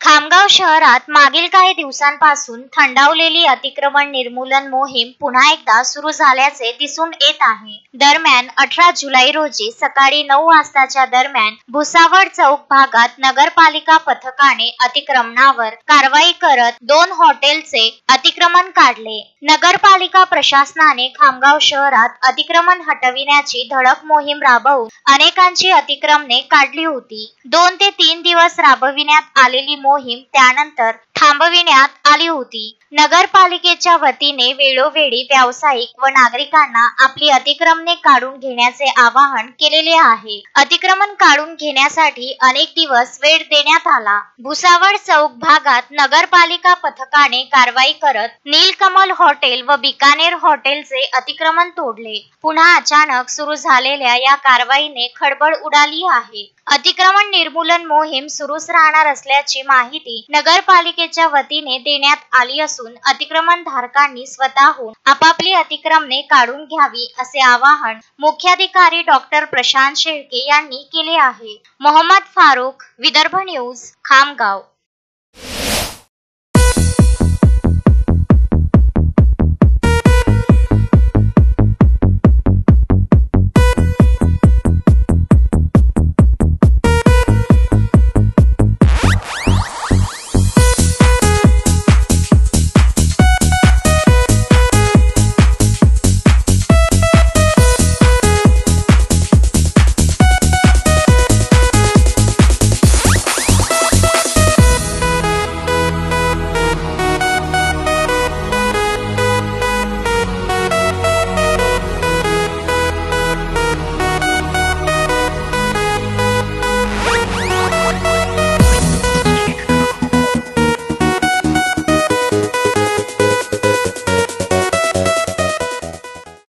खामगाव शहरात मागील काही दिवसांपासून थंडावलेली अतिक्रमण निर्मूलन मोहीम पुन्हा एकदा सुरू झाल्याचे दिसून येत आहे। दरम्यान 18 जुलै रोजी सकाळी 9 वाजताच्या दरम्यान भुसावळ चौक भागात नगरपालिका पथकाने अतिक्रमणावर कारवाई करत 2 हॉटेलचे अतिक्रमण काढले। नगरपालिका प्रशासनाने खामगाव शहरात अतिक्रमण हटविण्याची धडक मोहीम राबवून अनेकांची अतिक्रमणे काढली होती। 2 ते 3 दिवस राबविण्यात आलेली मोहीम त्यानंतर थांबविण्यात आली होती। नगरपालिकेच्या वतीने वेळोवेळी व्यावसायिक व नागरिकांना आपली अतिक्रमणे काढून घेण्याचे आवाहन केलेले आहे। अतिक्रमण काढून घेण्यासाठी अनेक दिवस वेळ देण्यात आला। भुसावळ चौक भागात नगरपालिका पथकाने कारवाई करत नीलकमल हॉटेल व बिकानेर हॉटेलचे अतिक्रमण तोडले। पुन्हा अचानक सुरू झालेल्या या कारवाईने खळबळ उडाली आहे। अतिक्रमण निर्मूलन मोहीम सुरूच राहणार असल्याची माहिती नगरपालिकेच्या वतीने देण्यात आली असून अतिक्रमण धारकांनी स्वतःहून आपापली अतिक्रमणे काढून घ्यावी असे आवाहन मुख्याधिकारी डॉक्टर प्रशांत शेळके यांनी केले आहे। मोहम्मद फारूक, विदर्भ न्यूज, खामगाव।